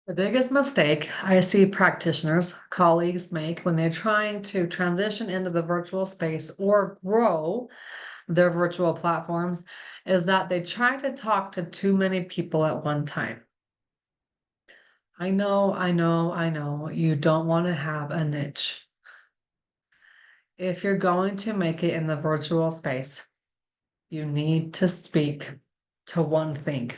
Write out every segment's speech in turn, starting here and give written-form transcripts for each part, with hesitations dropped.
The biggest mistake I see practitioners, colleagues make when they're trying to transition into the virtual space or grow their virtual platforms is that they try to talk to too many people at one time. I know, you don't want to have a niche. If you're going to make it in the virtual space, you need to speak to one thing.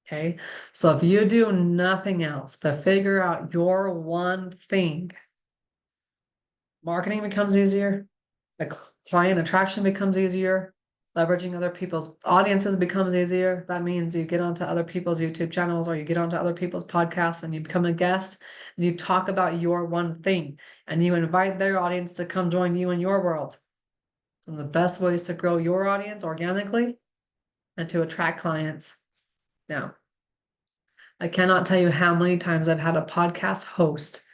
Okay, so if you do nothing else but figure out your one thing, marketing becomes easier, the client attraction becomes easier, leveraging other people's audiences becomes easier. That means you get onto other people's YouTube channels or you get onto other people's podcasts and you become a guest and you talk about your one thing and you invite their audience to come join you in your world. And the best ways to grow your audience organically and to attract clients. Now, I cannot tell you how many times I've had a podcast host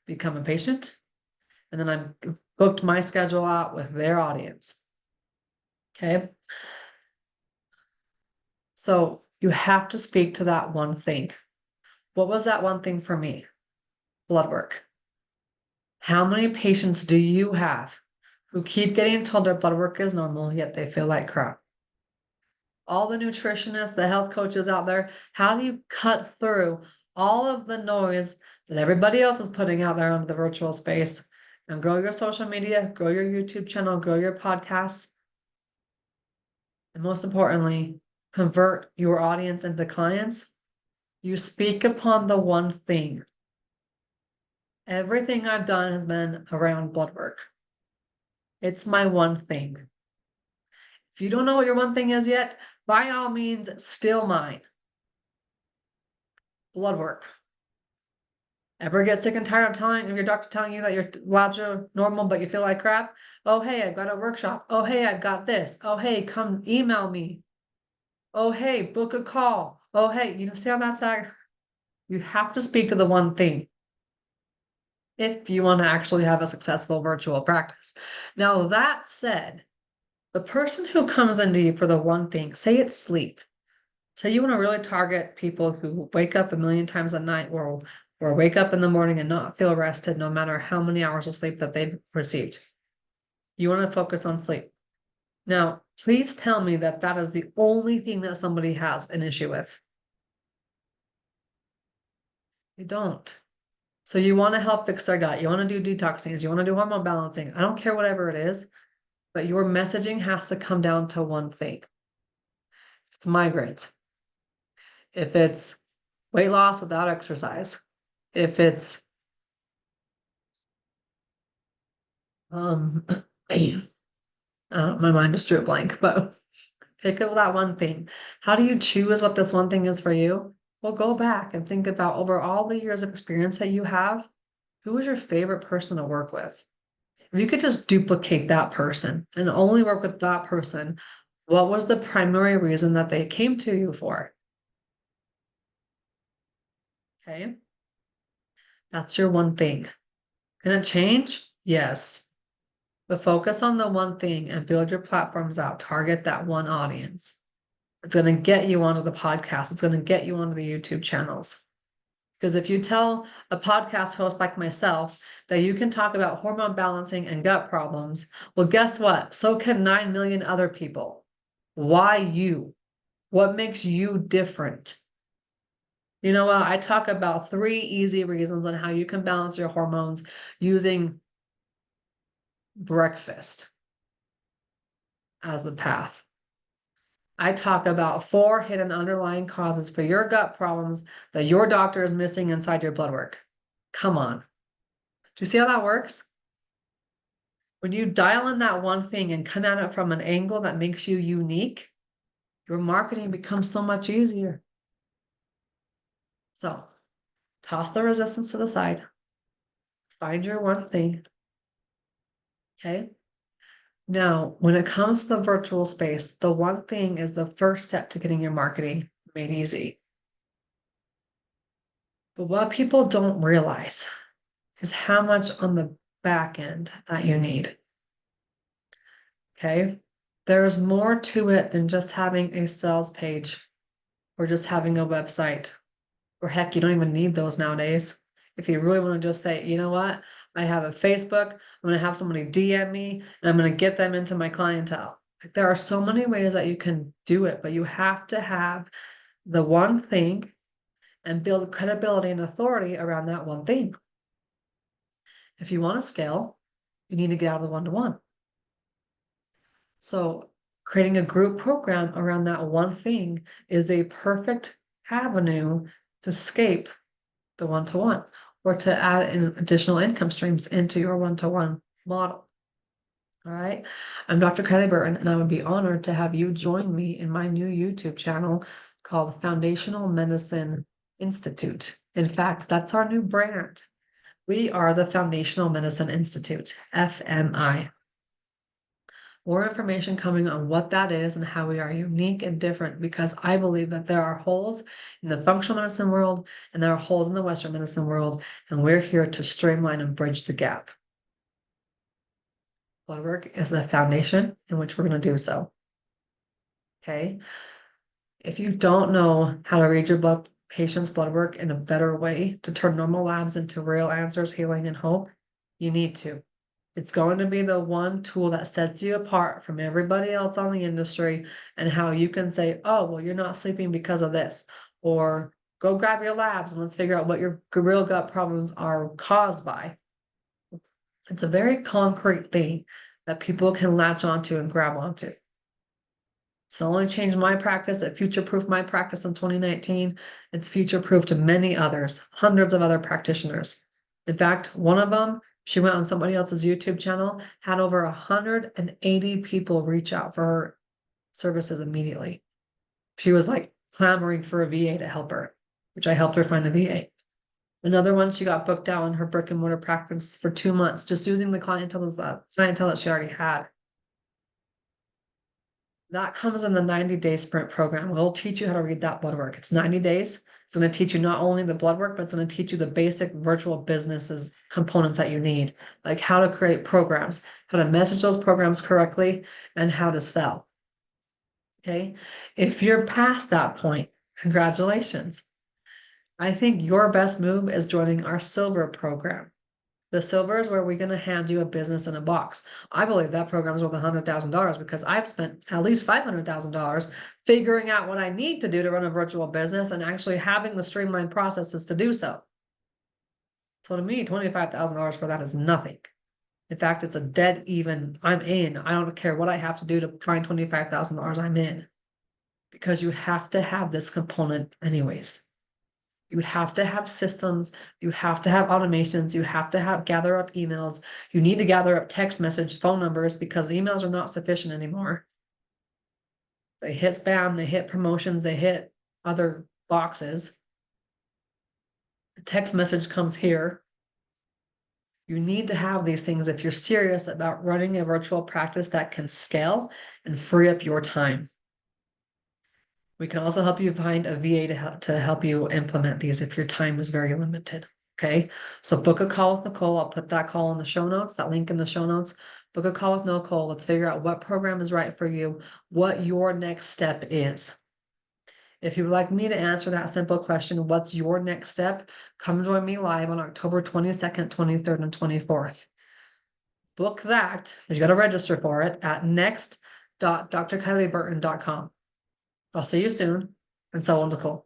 become a patient, and then I've booked my schedule out with their audience. Okay. So you have to speak to that one thing. What was that one thing for me? Blood work. How many patients do you have who keep getting told their blood work is normal, yet they feel like crap? All the nutritionists, the health coaches out there, how do you cut through all of the noise that everybody else is putting out there onto the virtual space and grow your social media, grow your YouTube channel, grow your podcasts, and most importantly, convert your audience into clients? You speak upon the one thing. Everything I've done has been around blood work. It's my one thing. If you don't know what your one thing is yet, by all means, steal mine. Blood work. Ever get sick and tired of your doctor telling you that your labs are normal, but you feel like crap? Oh, hey, I've got a workshop. Oh, hey, I've got this. Oh, hey, come email me. Oh, hey, book a call. Oh, hey, see how that's at? You have to speak to the one thing if you want to actually have a successful virtual practice. Now, that said, the person who comes into you for the one thing, say it's sleep. Say you want to really target people who wake up a million times a night or wake up in the morning and not feel rested no matter how many hours of sleep that they've received. You want to focus on sleep. Now, please tell me that that is the only thing that somebody has an issue with. You don't. So you want to help fix their gut. You want to do detoxing. You want to do hormone balancing. I don't care whatever it is, but your messaging has to come down to one thing. If it's migraines, if it's weight loss without exercise, if it's my mind just drew a blank, but pick up that one thing. How do you choose what this one thing is for you? Well, go back and think about over all the years of experience that you have, who was your favorite person to work with? If you could just duplicate that person and only work with that person, what was the primary reason that they came to you for? Okay. That's your one thing. Can it change? Yes. But focus on the one thing and build your platforms out. Target that one audience. It's going to get you onto the podcast. It's going to get you onto the YouTube channels. Because if you tell a podcast host like myself that you can talk about hormone balancing and gut problems, well, guess what? So can 9 million other people. Why you? What makes you different? You know what? I talk about 3 easy reasons on how you can balance your hormones using breakfast as the path. I talk about 4 hidden underlying causes for your gut problems that your doctor is missing inside your blood work. Come on. Do you see how that works? When you dial in that one thing and come at it from an angle that makes you unique, your marketing becomes so much easier. So toss the resistance to the side. Find your one thing. Okay. Now, when it comes to the virtual space, the one thing is the first step to getting your marketing made easy. But what people don't realize is how much on the back end that you need. Okay. There's more to it than just having a sales page or just having a website Or heck, you don't even need those nowadays. If you really want to just say, you know what, I have a Facebook, I'm going to have somebody DM me, and I'm going to get them into my clientele. Like, there are so many ways that you can do it, but you have to have the one thing and build credibility and authority around that one thing. If you want to scale, you need to get out of the one-to-one. So creating a group program around that one thing is a perfect avenue to escape the one-to-one or to add in additional income streams into your one-to-one model. All right. I'm Dr. Kylie Burton, and I would be honored to have you join me in my new YouTube channel called Foundational Medicine Institute. In fact, that's our new brand. We are the Foundational Medicine Institute, FMI. More information coming on what that is and how we are unique and different, because I believe that there are holes in the functional medicine world and there are holes in the Western medicine world, and we're here to streamline and bridge the gap. Blood work is the foundation in which we're going to do so. Okay. If you don't know how to read your patient's blood work in a better way to turn normal labs into real answers, healing, and hope, you need to. It's going to be the one tool that sets you apart from everybody else on the industry, and how you can say, oh, well, you're not sleeping because of this, or go grab your labs and let's figure out what your real gut problems are caused by. It's a very concrete thing that people can latch onto and grab onto. It's not only changed my practice, it future-proofed my practice in 2019. It's future-proofed to many others, hundreds of other practitioners. In fact, one of them, she went on somebody else's YouTube channel, had over 180 people reach out for her services immediately. She was like clamoring for a VA to help her, which I helped her find a VA. Another one, she got booked out in her brick and mortar practice for 2 months, just using the clientele that she already had. That comes in the 90-day sprint program. We'll teach you how to read that blood work. It's 90 days. It's going to teach you not only the blood work, but it's going to teach you the basic virtual businesses components that you need, like how to create programs, how to message those programs correctly, and how to sell. Okay. If you're past that point, congratulations. I think your best move is joining our silver program. The silver is where we're going to hand you a business in a box. I believe that program is worth $100,000 because I've spent at least $500,000 figuring out what I need to do to run a virtual business and actually having the streamlined processes to do so. So to me, $25,000 for that is nothing. In fact, it's a dead even. I'm in. I don't care what I have to do to find $25,000. I'm in, because you have to have this component anyways. You have to have systems, you have to have automations, you have to gather up emails, you need to gather up text message, phone numbers, because emails are not sufficient anymore. They hit spam, they hit promotions, they hit other boxes. A text message comes here. You need to have these things if you're serious about running a virtual practice that can scale and free up your time. We can also help you find a VA to help you implement these if your time is very limited. Okay, so book a call with Nicole. I'll put that call in the show notes, that link in the show notes. Book a call with Nicole. Let's figure out what program is right for you, what your next step is. If you would like me to answer that simple question, what's your next step? Come join me live on October 22nd, 23rd, and 24th. Book that, you got to register for it at next.drkylieburton.com. I'll see you soon, and so will Nicole.